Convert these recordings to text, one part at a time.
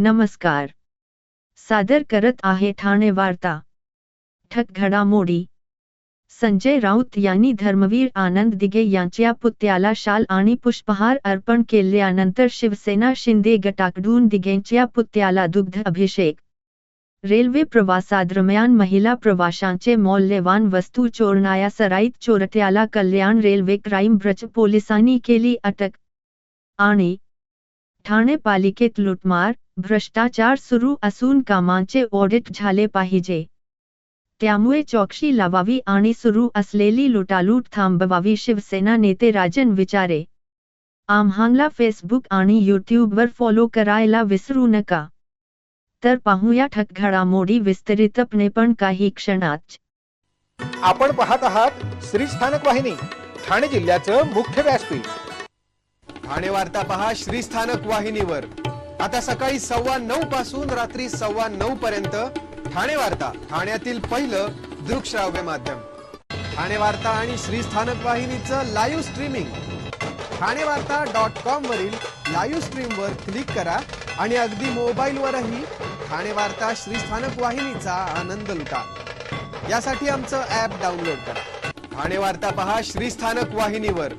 नमस्कार. सादर करत आहे ठाणे वार्ता. ठक घडामोडी. संजय राऊत यांनी धर्मवीर आनंद दिघे यांच्या पुतळ्याला शाल आणि पुष्पहार अर्पण केल्यानंतर शिवसेना शिंदे गटाकडून दिघेंच्या पुतळ्याला दुग्ध अभिषेक. रेल्वे प्रवासादरम्यान महिला प्रवाशांचे मौल्यवान वस्तू चोरणाऱ्या सराईत चोरट्याला कल्याण रेल्वे क्राईम ब्रांच पोलिसांनी केली अटक. आणि ठाणे पालिकेत लूटमार, भ्रष्टाचार सुरू असून कामांचे ऑडिट झाले पाहिजे. त्यामुळे चौकशी लावावी आणि सुरू असलेली लुटालूट थांबवावी, शिवसेना नेते राजन विचारे. आम्हाला फेसबुक आणि यूट्यूबवर फॉलो करायला विसरू नका. तर पाहूया ठक घडामोडी विस्तारितपणे पण काही क्षणात. आपण पाहत आहात श्री स्थानक वाहिनी, ठाणे जिल्ह्याचं मुख्य व्यासपीठ. ठाणे वार्ता पहा श्री स्थानक वाहिनीवर. आता सकाळी 9:15 पासून रात्री 9:15 पर्यंत ठाणे वार्ता, ठाण्यातील पहिलं दृकश्राव्य माध्यम. ठाणे वार्ता आणि श्री स्थानक वाहिनीचं लाईव्ह स्ट्रीमिंग. ठाणेवार्ता.com वरील लाईव्ह स्ट्रीमवर क्लिक करा आणि अगदी मोबाईलवरही ठाणे वार्ता श्री स्थानक वाहिनीचा आनंद लुटा. यासाठी आमचं ॲप डाउनलोड करा. ठाणे वार्ता पहा श्री स्थानक वाहिनीवर.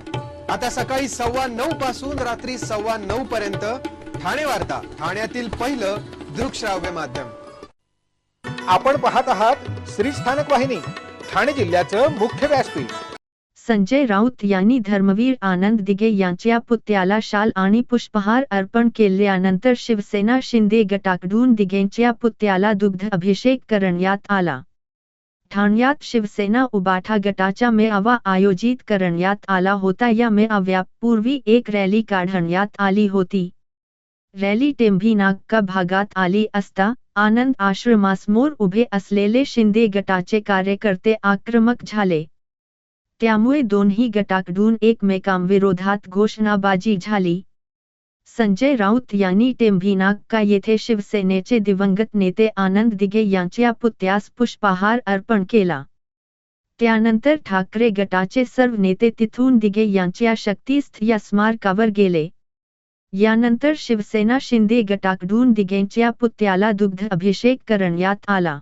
आता सकाळी 9:15 पासून रात्री 9:15 पर्यंत ठाणे वार्ता, ठाण्यातील पहिलं दृकश्राव्य माध्यम. आपण पाहत आहात श्री स्थानक वाहिनी, ठाणे जिल्ह्याचं मुख्य व्यासपीठ. संजय राऊत यांनी धर्मवीर आनंद दिघे यांच्या पुतळ्याला शाल आणि पुष्पहार अर्पण केल्यानंतर शिवसेना शिंदे गटाकडून दिघेंच्या पुतळ्याला दुग्ध अभिषेक करण्यात आला. ठाण्यात शिवसेना उबाठा गटाचा मेळावा आयोजित करण्यात आला होता. या मेळाव्यापूर्वी एक रॅली काढण्यात आली होती. रॅली टेंभी नाका भागात आली असता आनंद आश्रमासमोर उभे असलेले शिंदे गटाचे कार्यकर्ते आक्रमक झाले. त्यामुळे दोन्ही गटाकडून एकमेकांविरोधात घोषणाबाजी झाली. संजय राऊत यांनी टेंभी नाका येथे शिवसेनेचे दिवंगत नेते आनंद दिघे यांच्या पुतळ्यास पुष्पहार अर्पण केला. त्यानंतर ठाकरे गटाचे सर्व नेते तिथून दिघे यांच्या शक्तीस्थ या स्मारकावर गेले. यानंतर शिवसेना शिंदे गटाकडून दिघेंच्या पुतळ्याला दुग्ध अभिषेक करण्यात आला.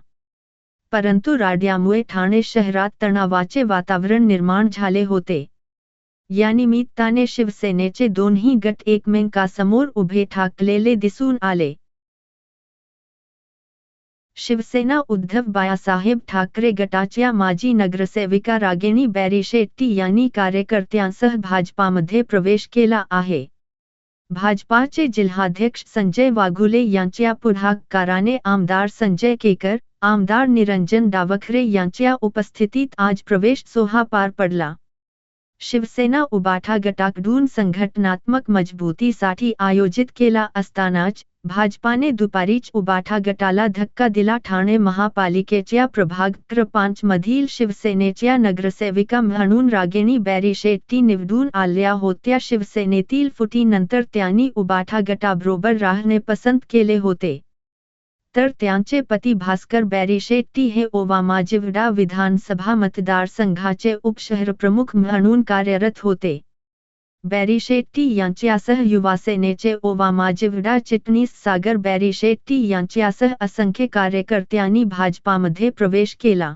परंतु राड्यामुळे ठाणे शहरात तणावाचे वातावरण निर्माण झाले होते. या निमित्ताने शिवसेनेचे दोन्ही गट एकमेकांसमोर उभे ठाकलेले दिसून आले. शिवसेना उद्धव बाळासाहेब ठाकरे गटाच्या माजी नगरसेविका रागिणी बॅरी शेट्टी यांनी कार्यकर्त्यांसह भाजपामध्ये प्रवेश केला आहे. भाजपाचे जिल्हाध्यक्ष संजय वाघुले यांच्या पुढाकाराने आमदार संजय केकर, आमदार निरंजन डावखरे यांच्या उपस्थितीत आज प्रवेश सोहळा पार पडला. शिवसेना उबाठा गटाकडून संघटनात्मक मजबूतीसाठी आयोजित केला असतानाच भाजपाने दुपारीच उबाठा गटाला धक्का दिला. ठाणे महापालिकेच्या प्रभाग क्र. 5 मधील शिवसेनेच्या नगरसेविका म्हणून रागिणी बॅरी शेट्टी निवडून आल्या होत्या. शिवसेनेतील फुटीनंतर त्यांनी उबाठा गटाबरोबर राहणे पसंत केले होते. तर त्यांचे पती भास्कर बॅरी शेट्टी हे ओवामाजिवडा विधानसभा मतदारसंघाचे उपशहरप्रमुख म्हणून कार्यरत होते. बॅरी शेट्टी यांच्यासह युवासेनेचे ओवामाजिवडा चिटणीस सागर बॅरी शेट्टी यांच्यासह असंख्य कार्यकर्त्यांनी भाजपामध्ये प्रवेश केला.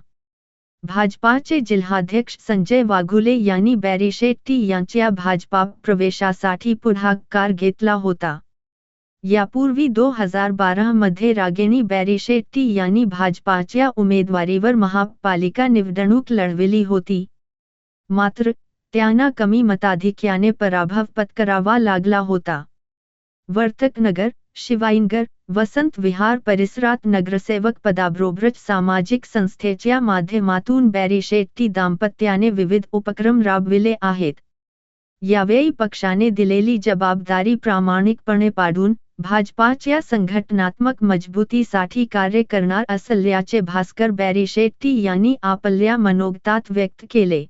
भाजपाचे जिल्हाध्यक्ष संजय वाघुले यांनी बॅरी शेट्टी यांच्या भाजपा प्रवेशासाठी पुढाकार घेतला होता. यापूर्वी 2012 मध्ये रागिणी बॅरी शेट्टी यांनी भाजपाच्या उमेदवारीवर महापालिका निवडणूक लढविली होती. मात्र त्यांना कमी मताधिक्याने पराभव पत्करावा लागला होता. वर्तकनगर, शिवाईनगर, वसंत विहार परिसरात नगरसेवक पदाबरोबरच सामाजिक संस्थेच्या माध्यमातून बॅरी शेट्टी दाम्पत्याने विविध उपक्रम राबविले आहेत. यावेळी पक्षाने दिलेली जबाबदारी प्रामाणिकपणे पाडून भाजपाच्या संघटनात्मक मजबूतीसाठी कार्य करणार असल्याचे भास्कर बॅरी शेट्टी यांनी आपल्या मनोगतात व्यक्त केले.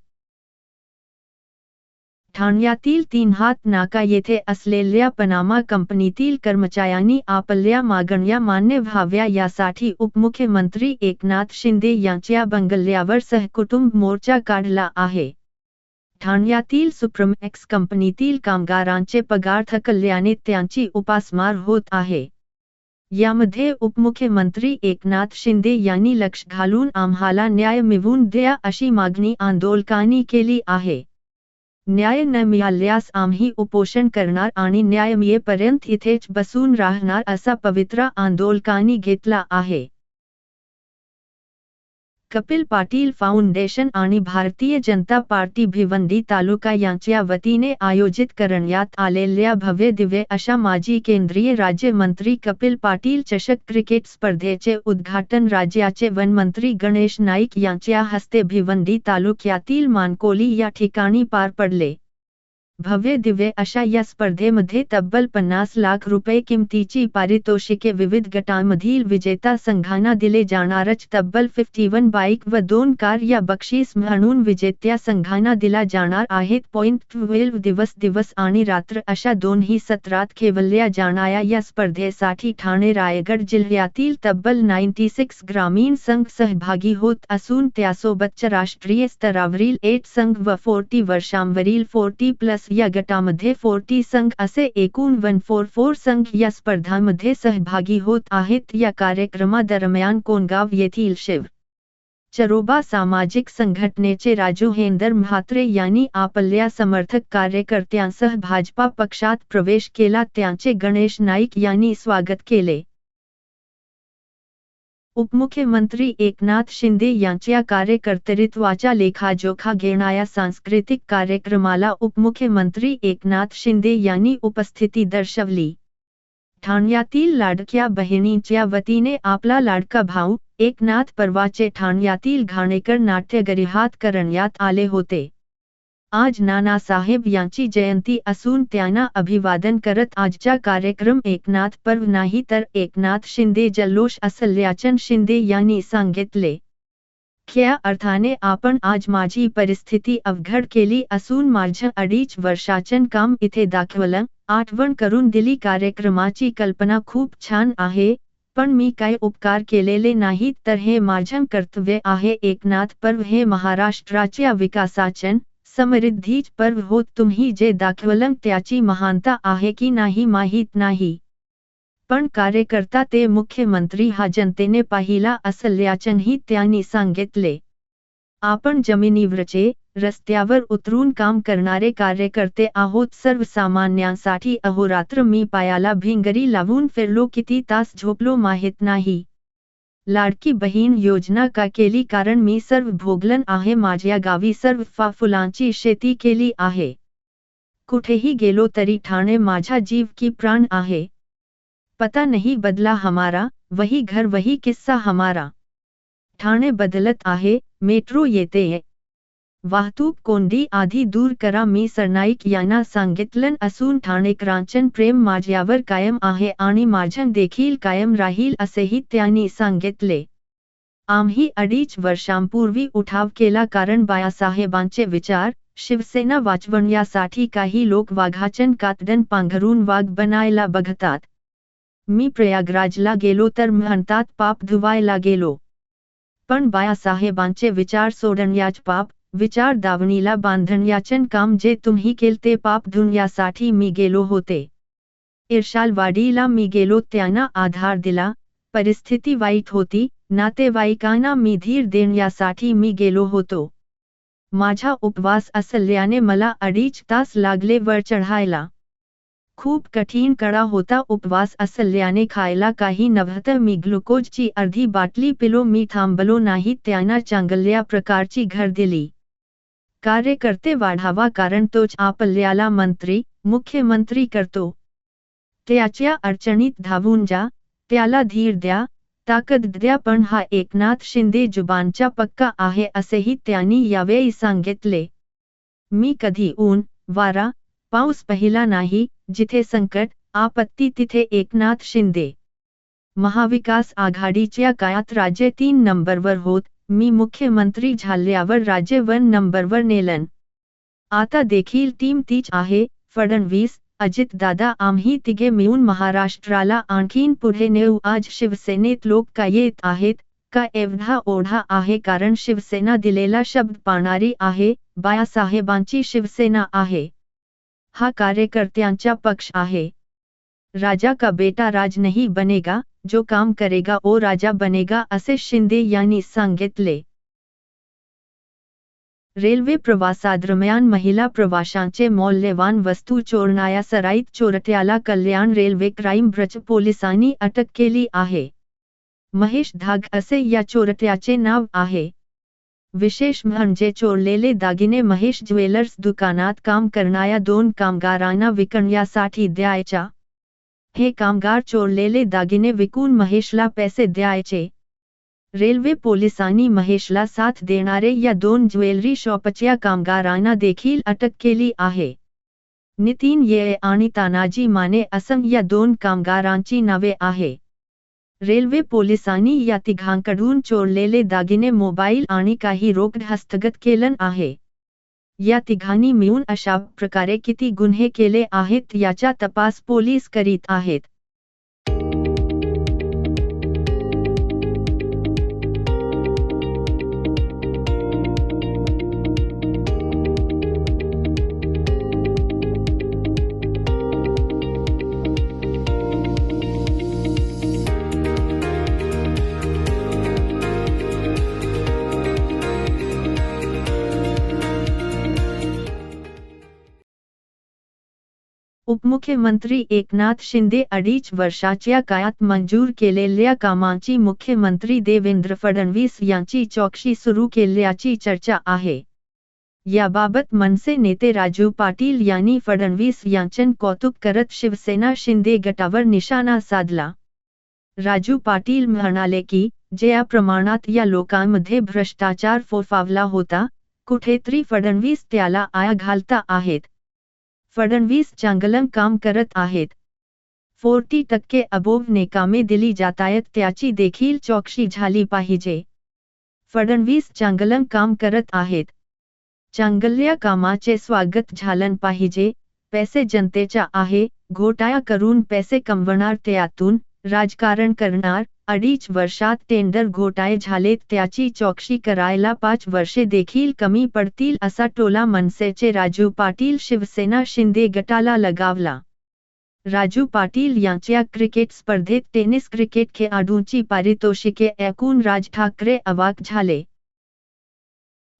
ठाण्यातील 3 हात नाका येथे असलेल्या पनामा कंपनीतील कर्मचाऱ्यांनी आपल्या मागण्या मान्य व्हाव्या यासाठी उपमुख्यमंत्री एकनाथ शिंदे यांच्या बंगल्यावर सहकुटुंब मोर्चा काढला आहे. ठाण्यातील सुप्रमॅक्स कंपनीतील कामगारांचे पगार थकल्याने त्यांची उपासमार होत आहे. यामध्ये उपमुख्यमंत्री एकनाथ शिंदे यांनी लक्ष घालून आम्हाला न्याय मिळवून द्या अशी मागणी आंदोलकांनी केली आहे. न्याय न मिळाल्यास आम्ही उपोषण करणार आणि न्याय मिळेपर्यंत इथेच बसून राहणार असा पवित्रा आंदोलकांनी घेतला आहे. कपिल पाटील फाउंडेशन आणि भारतीय जनता पार्टी भिवंडी तालुका यांच्या वतीने आयोजित करण्यात आलेल्या भव्य दिव्य अशा माजी केंद्रीय राज्यमंत्री कपिल पाटील चषक क्रिकेट स्पर्धेचे उद्घाटन राज्याचे वनमंत्री गणेश नाईक यांच्या हस्ते भिवंडी तालुक्यातील मानकोली या ठिकाणी पार पडले. भव्य दिव्य अशा या स्पर्धेमध्ये तब्बल 50 लाख रुपये किमतीची पारितोषिके विविध गटांमधील विजेता संघांना दिले जाणारच तब्बल 51 बाईक व 2 कार या बक्षीस म्हणून विजेत्या संघांना दिला जाणार आहेत. 12 दिवस आणि रात्र अशा दोन्ही सत्रात खेळवल्या जाणाऱ्या या स्पर्धेसाठी ठाणे रायगड जिल्ह्यातील तब्बल 96 ग्रामीण संघ सहभागी होत असून त्यासोबतच राष्ट्रीय स्तरावरील 8 संघ व 40 वर्षांवरील 40+ या गटामध्ये 40 संघ असे एकूण 144 संघ या स्पर्धांमध्ये सहभागी होत आहेत. या कार्यक्रमादरम्यान कोणगाव येथील शिव चरोबा सामाजिक संघटनेचे राजूहेंदर म्हात्रे यांनी आपल्या समर्थक कार्यकर्त्यांसह भाजपा पक्षात प्रवेश केला. त्यांचे गणेश नाईक यांनी स्वागत केले. उपमुख्यमंत्री एकनाथ शिंदे यांच्या कार्यकर्तृत्वाचा लेखाजोखा घेणाऱ्या सांस्कृतिक कार्यक्रमाला उपमुख्यमंत्री एकनाथ शिंदे यांनी उपस्थिती दर्शवली. ठाण्यातील लाडक्या बहिणींच्या वतीने आपला लाडका भाऊ एकनाथ परवाचे ठाण्यातील घाणेकर नाट्यगृहात करण्यात आले होते. आज नानासाहेब यांची जयंती असून त्यांना अभिवादन करत आजचा कार्यक्रम एकनाथ पर्व नाही तर एकनाथ शिंदे जल्लोष असल्याचे शिंदे यांनी सांगितले. खऱ्या अर्थाने आपण आज माझी परिस्थिती अवघड केली असून माझं 2.5 वर्षाचं काम इथे दाखवलं, आठवण करून दिली. कार्यक्रमाची कल्पना खूप छान आहे, पण मी काय उपकार केलेले नाहीत तर हे माझं कर्तव्य आहे. एकनाथ पर्व हे महाराष्ट्राच्या विकासाचं समृद्धीच पर्व होत. तुम्ही जे दाखवलं त्याची महानता आहे की नाही माहीत नाही, पण कार्यकर्ता ते मुख्यमंत्री हा जनतेने पाहिला असल्याचंही त्यांनी सांगितले. आपण जमिनीवरचे रस्त्यावर उतरून काम करणारे कार्यकर्ते आहोत. सर्वसामान्यांसाठी अहोरात्र मी पायाला भिंगरी लावून फिरलो, किती तास झोपलो माहीत नाही. लाडकी बहीण योजना का केली कारण मी सर्व भोगलं आहे. माझ्या गावी सर्व फुलांची शेती केली आहे. कुठेही गेलो तरी ठाणे माझा जीव की प्राण आहे. पता नहीं बदला हमारा, वही घर वही किस्सा हमारा. ठाणे बदलत आहे, मेट्रो येतेय. वाहतूक कोंडी आधी दूर करा मी सरनाईक यांना सांगितलं असून ठाणेकरांचं प्रेम माझ्यावर कायम आहे आणि माझं देखील कायम राहील असेही त्यांनी सांगितले. आम्ही 2.5 वर्षांपूर्वी उठाव केला कारण बाळासाहेबांचे विचार शिवसेना वाचवण्यासाठी काही लोक वाघाचं कातडं पांघरून वाघ बनायला बघतात. मी प्रयागराजला गेलो तर म्हणतात पाप धुवायला गेलो, पण बाळासाहेबांचे विचार सोडण्याच पाप विचार दावणीला बांधण्याचं काम जे तुम्ही केले ते पाप धुण्यासाठी मी गेलो होते. इर्शालवाडीला मी गेलो, त्यांना आधार दिला. परिस्थिती वाईट होती, नातेवाईकांना मी धीर देण्यासाठी मी गेलो होतो. माझा उपवास असल्याने मला 2.5 तास लागले वर चढायला. खूप कठीण कडा होता. उपवास असल्याने खायला काही नव्हतं. मी ग्लुकोजची अर्धी बाटली पिलो. मी थांबलो नाही. त्यांना चांगल्या प्रकारची घर दिली. कार्यकर्ते वाढावा कारण तोच आपल्याला मंत्री मुख्यमंत्री करतो. त्याच्या अडचणीत धावून जा, त्याला धीर द्या, ताकद द्या. पण हा एकनाथ शिंदे जुबानचा पक्का आहे असेही त्यांनी यावेळी सांगितले. मी कधी ऊन वारा पाऊस पाहिला नाही. जिथे संकट आपत्ती तिथे एकनाथ शिंदे. महाविकास आघाडीच्या काळात राज्य 3 नंबरवर होत. मी मुख्यमंत्री झाल्यावर राज्य 1 नंबरवर नेलं. आता देखील टीम तीच आहे. फडणवीस अजितदादा आम्ही तिघे मिळून महाराष्ट्राला आणखीन पुढे नेऊ. आज शिवसेनेत लोक का येत आहेत का एवढा ओढा आहे कारण शिवसेना दिलेला शब्द पाळणारी आहे. बाळासाहेबांची शिवसेना आहे. हा कार्यकर्त्यांचा पक्ष आहे. राजा का बेटा राज नहीं बनेगा, जो काम करेगा ओ राजा बनेगा असे शिंदे यांनी सांगितले। रेल्वे प्रवासादरम्यान महिला प्रवाशांचे मौल्यवान वस्तू चोरणाऱ्या सराईत चोरट्याला कल्याण रेल्वे क्राईम ब्रांच पोलिसांनी अटक केली आहे। महेश धाग असे या चोरट्याचे नाव आहे। विशेष म्हणजे चोरलेले दागिने महेश ज्वेलर्स दुकानात काम करणाऱ्या 2 कामगारांना विकण्यासाठी द्यायचा। हे कामगार चोरलेले दागिने विकून महेशला पैसे द्यायचे। रेल्वे पोलिसांनी महेशला साथ देणारे या 2 ज्वेलरी शॉपच्या कामगारांना देखील अटक केली आहे। नितीन ये आणि तानाजी माने असं या 2 कामगारांची नावे आहे। रेल्वे पोलिसांनी या तिघांकडून चोरलेले दागिने मोबाईल आणि काही रोकड हस्तगत केलं आहे। या तिघांनी मिळून अशा प्रकारे किती गुन्हे केले आहेत याचा तपास पोलीस करीत आहेत। उपमुख्यमंत्री एकनाथ शिंदे 2.5 वर्षाच्या काळात मंजूर केलेल्या कामांची मुख्यमंत्री देवेंद्र फडणवीस यांची चौकशी सुरू केल्याची चर्चा आहे। याबाबत मनसे नेते राजू पाटील यांनी फडणवीस यांचे कौतुक करत शिवसेना शिंदे गटावर निशाणा साधला। राजू पाटील म्हणाले की ज्या प्रमाणात या लोकांमध्ये भ्रष्टाचार फोफावला होता, कुठेतरी फडणवीस त्याला आळा घालता आहेत। फडणवीस चांगलं काम करत आहेत। 40% अबोव कामे दिली जातायत त्याची देखील चौकशी झाली पाहिजे। फडणवीस चांगलं काम करत आहेत। चांगल्या कामाचे स्वागत झालं पाहिजे। पैसे जनतेचा आहे, घोटाळा करून पैसे कमवणार त्यातून राजकारण करणार। 2.5 वर्षात टेंडर घोटाळे झालेत त्याची चौकशी करायला 5 वर्षे देखील कमी पडतील असा टोला मनसेचे राजू पाटील शिवसेना शिंदे गटाला लगावला। राजू पाटील यांच्या क्रिकेट स्पर्धेत टेनिस क्रिकेट खेळाडूंची पारितोषिके ऐकून राज ठाकरे अवाक झाले।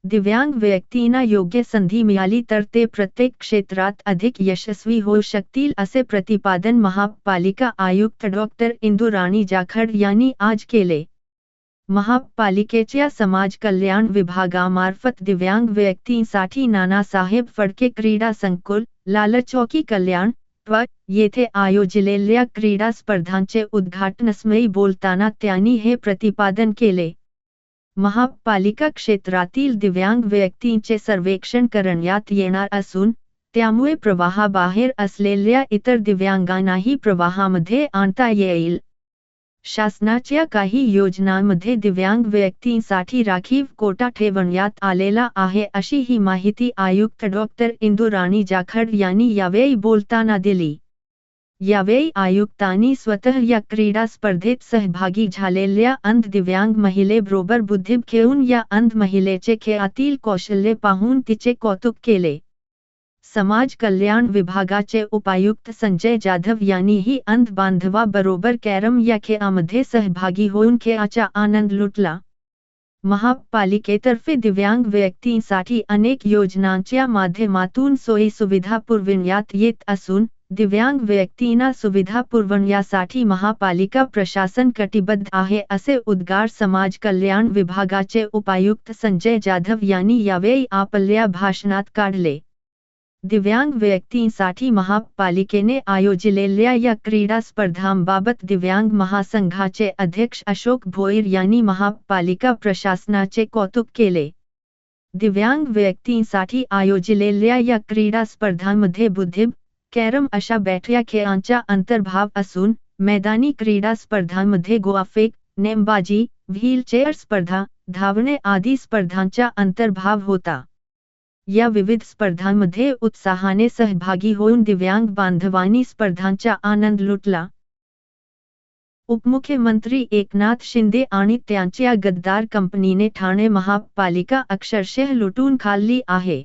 दिव्यांग व्यक्तींना योग्य संधी मिळाली तर ते प्रत्येक क्षेत्रात अधिक यशस्वी होऊ शकतील असे प्रतिपादन महापालिका आयुक्त डॉ. इंदुराणी जाखड यांनी आज केले। महापालिकेच्या समाज कल्याण विभागामार्फत दिव्यांग व्यक्तींसाठी नानासाहेब फडके क्रीडा संकुल, लालचौकी कल्याण येथे आयोजिलेल्या क्रीडा स्पर्धांचे उद्घाटनसमयी बोलताना त्यांनी हे प्रतिपादन केले। महापालिका क्षेत्रातील दिव्यांग व्यक्तींचे सर्वेक्षण करण्यात येणार असून त्यामुळे प्रवाहाबाहेर असलेल्या इतर दिव्यांगांनाही प्रवाहामध्ये आणता येईल। शासनाच्या काही योजनांमध्ये दिव्यांग व्यक्तींसाठी राखीव कोटा ठेवण्यात आलेला आहे अशी ही माहिती आयुक्त डॉ. इंदुराणी जाखड यांनी यावेळी बोलताना दिली। यावेळी आयुक्तांनी स्वतः या क्रीडा स्पर्धेत सहभागी झालेल्या अंध दिव्यांग महिलेबरोबर बुद्धिबळ खेळून या अंध महिलेचे खेळातील कौशल्य पाहून तिचे कौतुक केले। समाज कल्याण विभागाचे उपायुक्त संजय जाधव यांनीही अंध बांधवाबरोबर कॅरम या खेळामध्ये सहभागी होऊन खेळाचा आनंद लुटला। महापालिकेतर्फे दिव्यांग व्यक्तींसाठी अनेक योजनांच्या माध्यमातून सोयी सुविधा पुरविण्यात येत असून दिव्यांग व्यक्तींना सुविधा पुरवण्यासाठी महापालिका प्रशासन कटिबद्ध आहे असे उद्गार समाज कल्याण विभागाचे उपायुक्त संजय जाधव यांनी यावेळी आपल्या भाषणात काढले। दिव्यांग व्यक्तींसाठी महापालिकेने आयोजिलेल्या या क्रीडा स्पर्धांबाबत दिव्यांग महासंघाचे अध्यक्ष अशोक भोईर यांनी महापालिका प्रशासनाचे कौतुक केले। दिव्यांग व्यक्तींसाठी आयोजिलेल्या या क्रीडा स्पर्धांमध्ये बुद्धिबळ, कॅरम अशा बैठ्या खेळांचा अंतर्भाव असून मैदानी क्रीडा स्पर्धांमध्ये गोळाफेक, नेमबाजी, व्हीलचेअर स्पर्धा, धावणे आदी स्पर्धांचा अंतर्भाव होता। या विविध स्पर्धांमध्ये उत्साहाने सहभागी होऊन दिव्यांग बांधवांनी स्पर्धांचा आनंद लुटला। उपमुख्यमंत्री एकनाथ शिंदे आणि त्यांच्या गद्दार कंपनीने ठाणे महापालिका अक्षरशः लुटून खाल्ली आहे।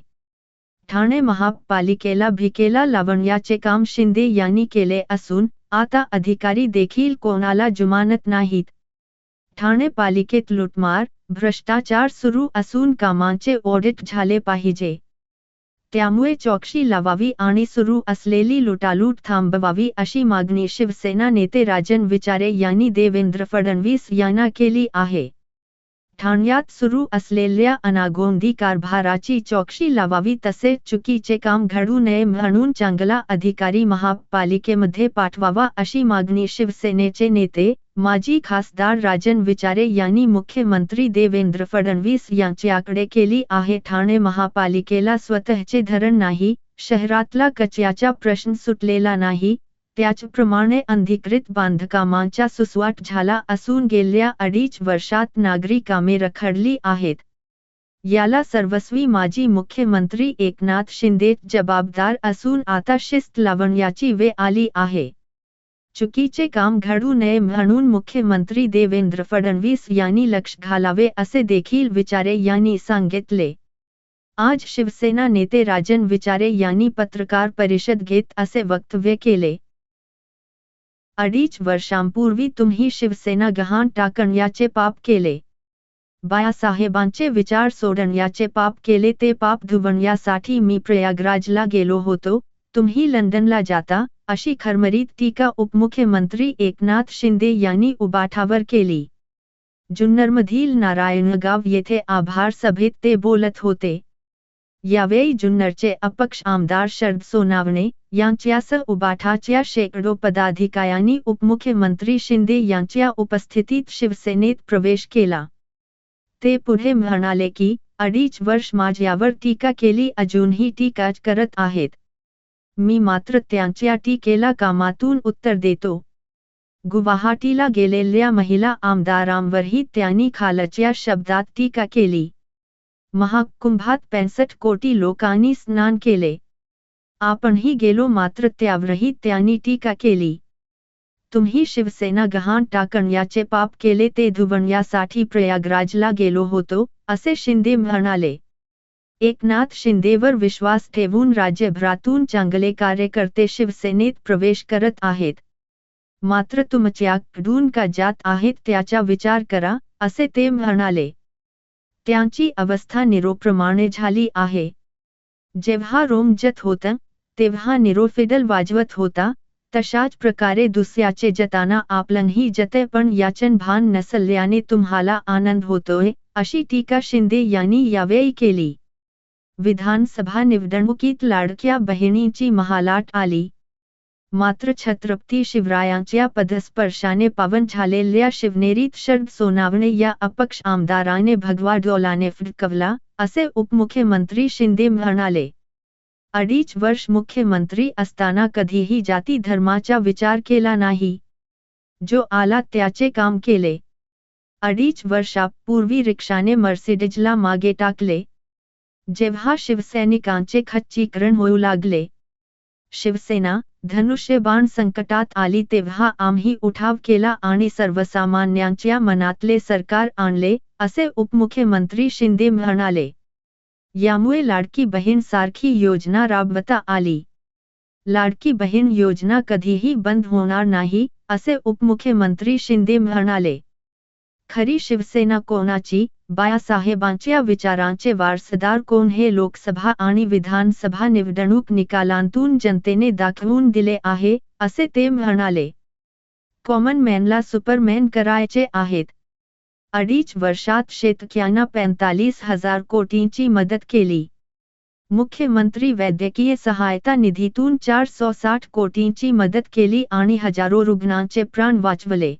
ठाणे महापालिकेला भिकेला लावण्याचे काम शिंदे यांनी केले असून आता अधिकारी देखील कोणाला जुमानत नाहीत. ठाणे पालिकेत लुटमार, भ्रष्टाचार सुरू असून कामांचे ऑडिट झाले पाहिजे. त्यामुळे चौकशी लावावी आणि सुरू असलेली लुटालूट थांबवावी अशी मागणी शिवसेना नेते राजन विचारे यांनी देवेंद्र फडणवीस यांना केली आहे. ठाण्यात सुरू असलेल्या अनागोंदी कारभाराची चौकशी लावावी तसेच चुकीचे काम घडू नये म्हणून चांगला अधिकारी महापालिकेमध्ये पाठवावा अशी मागणी शिवसेनेचे नेते, माजी खासदार राजन विचारे यांनी मुख्यमंत्री देवेंद्र फडणवीस यांच्याकडे केली आहे. ठाणे महापालिकेला स्वतःचे धरण नाही, शहरातला कचऱ्याचा प्रश्न सुटलेला नाही, त्याचप्रमाणे अनधिकृत बांधकामांचा सुसवाट झाला असून गेल्या 2.5 वर्षात नागरी कामे रखडली आहेत. याला सर्वस्वी माजी मुख्यमंत्री एकनाथ शिंदे जबाबदार असून आता शिस्त लावण्याची वेळ आली आहे. चुकीचे काम घडू नये म्हणून मुख्यमंत्री देवेंद्र फडणवीस यांनी लक्ष घालावे असे देखील विचारे यांनी सांगितले. आज शिवसेना नेते राजन विचारे यांनी पत्रकार परिषद घेत असे वक्तव्य केले. 2.5 वर्षांपूर्वी तुम्ही शिवसेना गहाण टाकण्याचे पाप केले. बाळासाहेबांचे विचार सोडण्याचे पाप केले. ते पाप धुवण्यासाठी मी प्रयागराजला गेलो होतो, तुम्ही लंडनला जाता, अशी खरमरीत टीका उपमुख्यमंत्री एकनाथ शिंदे यांनी उबाठावर केली. जुन्नरमधील नारायणगाव येथे आभार सभेत ते बोलत होते. यावेळी जुन्नरचे अपक्ष आमदार शरद सोनावणे यांच्यासह उबाठाच्या शेकडो पदाधिकाऱ्यांनी उपमुख्यमंत्री शिंदे यांच्या उपस्थितीत शिवसेनेत प्रवेश केला. ते पुढे म्हणाले की 2.5 वर्ष माझ्यावर टीका केली, अजूनही टीकाच करत आहेत. मी मात्र त्यांच्या टीकेला कामातून उत्तर देतो. गुवाहाटीला गेलेल्या महिला आमदारांवरही त्यांनी खालच्या शब्दात टीका केली. महाकुंभात 65 कोटी लोकांनी स्नान केले. आपणही गेलो मात्र त्यावरही त्यांनी टीका केली. तुम्ही शिवसेना गहाण टाकण्याचे पाप केले, ते धुवण्यासाठी प्रयागराजला गेलो होतो, असे शिंदे म्हणाले. एकनाथ शिंदेवर विश्वास ठेवून राज्यभरातून चांगले कार्यकर्ते शिवसेनेत प्रवेश करत आहेत. मात्र तुमच्याकडून का जात आहेत त्याचा विचार करा, असे ते म्हणाले. त्यांची अवस्था निरोप्रमाणे झाली आहे. जेव्हा रोम जत होतं, तेव्हा निरो फिडल वाजवत होता, तशाच प्रकारे दुसऱ्याचे जताना आपलंही जते, पण याचन भान नसल्याने तुम्हाला आनंद होतोय, अशी टीका शिंदे यांनी यावेळी केली. विधानसभा निवडणुकीत लाडक्या बहिणींची महालाट आली. मात्र छत्रपती शिवरायांच्या पदस्पर्शाने पावन झालेल्या शिवनेरीत शरद सोनावणे या अपक्ष आमदाराने भगवा डोलाने फडकवला, असे उपमुख्यमंत्री शिंदे म्हणाले. 2.5 वर्ष मुख्यमंत्री असताना कधीही जाती धर्माचा विचार केला नाही. जो आला त्याचे काम केले. 2.5 वर्षापूर्वी रिक्षाने मर्सिडीजला मागे टाकले. जेव्हा शिवसैनिकांचे खच्चीकरण होऊ लागले, शिवसेना धनुष्यबाण संकटात आली, तेव्हा आम्ही उठाव केला आणि सर्वसामान्यांच्या मनातले सरकार आणले, असे उपमुख्यमंत्री शिंदे म्हणाले. यामुळे लाडकी बहीण सारखी योजना राबवता आली. लाडकी बहीण योजना कधीही बंद होणार नाही, असे उपमुख्यमंत्री शिंदे म्हणाले. खरी शिवसेना कोणाची, बाळासाहेबांच्या विचारांचे वारसदार कोण हे लोकसभा आणि विधानसभा निवडणूक निकालांतून जनतेने दाखवून दिले आहे, असे ते म्हणाले. कॉमन मॅनला सुपरमॅन करायचे आहेत. 2.5 वर्षात शेतकऱ्यांना 45,000 कोटींची मदत केली. मुख्यमंत्री वैद्यकीय सहायता निधीतून 460 कोटींची मदत केली आणि हजारो रुग्णांचे प्राण वाचवले.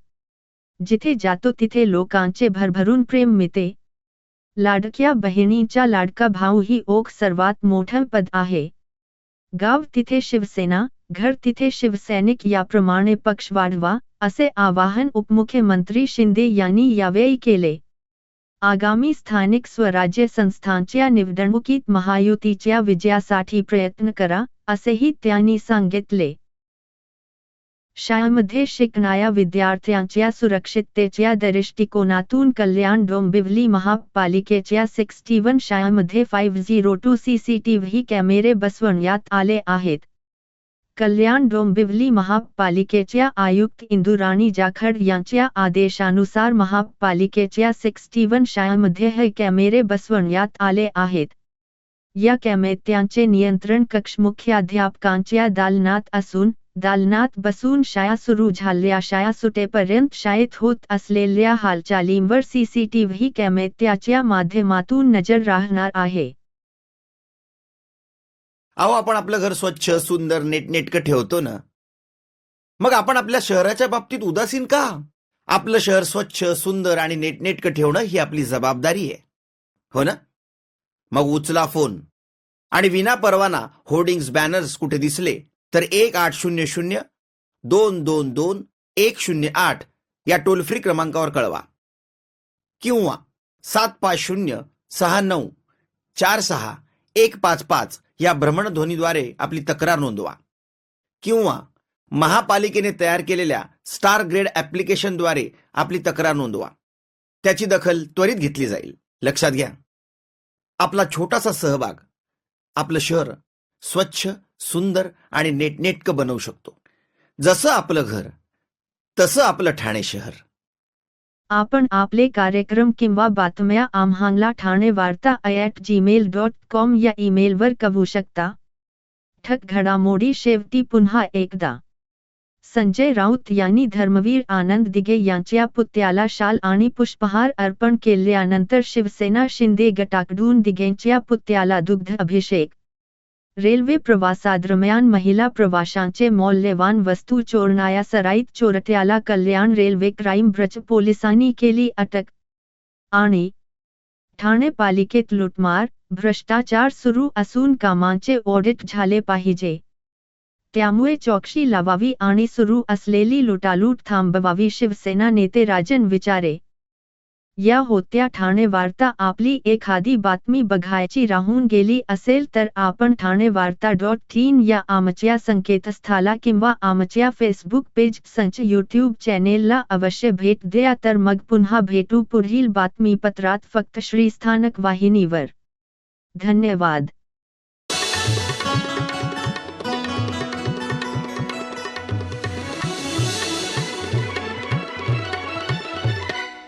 जिथे जातो तिथे लोकांचे भरभरून प्रेम मिळते. लाडक्या बहिणींचा लाडका भाऊ ही ओक सर्वात मोठं पद आहे. गाव तिथे शिवसेना, घर तिथे शिवसैनिक याप्रमाणे पक्ष वाढवा, असे आवाहन उपमुख्यमंत्री शिंदे यांनी यावेळी केले. आगामी स्थानिक स्वराज्य संस्थांच्या निवडणुकीत महायुतीच्या विजयासाठी प्रयत्न करा, असेही त्यांनी सांगितले. शाळेमध्ये शिकणाऱ्या विद्यार्थ्यांच्या सुरक्षिततेच्या दृष्टिकोनातून कल्याण डोंबिवली महापालिकेच्या 61 शाळांमध्ये 502 CCTV कॅमेरे बसवण्यात आले आहेत. कल्याण डोंबिवली महापालिकेच्या आयुक्त इंदुराणी जाखड यांच्या आदेशानुसार महापालिकेच्या 61 शाळांमध्ये हे कॅमेरे बसवण्यात आले आहेत. या कॅमेऱ्यांचे नियंत्रण कक्ष मुख्याध्यापकांच्या दालनात असून, दालनात बसून शाळा सुरू झाल्या शाळा सुटेपर्यंत शाळेत होत असलेल्या हालचालींवर सीसीटीव्ही कॅमेऱ्याच्या माध्यमातून नजर राहणार आहे. अहो, आपण आपलं घर स्वच्छ, सुंदर, नेटनेटकं ठेवतो ना, मग आपण आपल्या शहराच्या बाबतीत उदासीन का? आपलं शहर स्वच्छ, सुंदर आणि नेटनेटकं ठेवणं ही आपली जबाबदारी आहे, हो ना? मग उचला फोन आणि विना परवाना होर्डिंग्स, बॅनर्स कुठे दिसले तर 1800-222-108 या टोल फ्री क्रमांकावर कळवा किंवा 7506946155 या भ्रमणध्वनीद्वारे आपली तक्रार नोंदवा किंवा महापालिकेने तयार केलेल्या स्टार ग्रेड ॲप्लिकेशनद्वारे आपली तक्रार नोंदवा. त्याची दखल त्वरित घेतली जाईल. लक्षात घ्या, आपला छोटासा सहभाग आपलं शहर स्वच्छ, सुंदर आणि नेटनेटकं बनवू शकतो. जसं आपलं घर तसं आपलं ठाणे शहर. आपण आपले कार्यक्रम किंवा बातम्या आम्हाला ठाणेवार्ता@gmail.com या ईमेलवर कळवू शकता. ठक घडामोडी शेवटी पुन्हा एकदा. संजय राऊत यांनी धर्मवीर आनंद दिघे यांच्या पुतळ्याला शाल आणि पुष्पहार अर्पण केल्यानंतर शिवसेना शिंदे गटाकडून दिघेंच्या पुतळ्याला दुग्ध अभिषेक. रेल्वे प्रवासादरम्यान महिला प्रवाशांचे मौल्यवान वस्तू चोरणाऱ्या सराईत चोरट्याला कल्याण रेल्वे क्राईम ब्रांच पोलिसांनी केली अटक. आणि ठाणे पालिकेत लूटमार, भ्रष्टाचार सुरू असून कामांचे ऑडिट झाले पाहिजे. त्यामुळे चौकशी लावावी आणि सुरू असलेली लुटालूट थांबवावी, शिवसेना नेते राजन विचारे. या होत्या ठाणे वार्ता. आपली एखादी बातमी बघायची राहून गेली असेल तर आपण ठाणेवार्ता.in या आमच्या संकेतस्थळाला किंवा आमच्या फेसबुक पेज, संच यूट्यूब चॅनेलला अवश्य भेट द्या. तर मग पुन्हा भेटू पुढील बातमीपत्रात, फक्त श्रीस्थानक वाहिनीवर. धन्यवाद.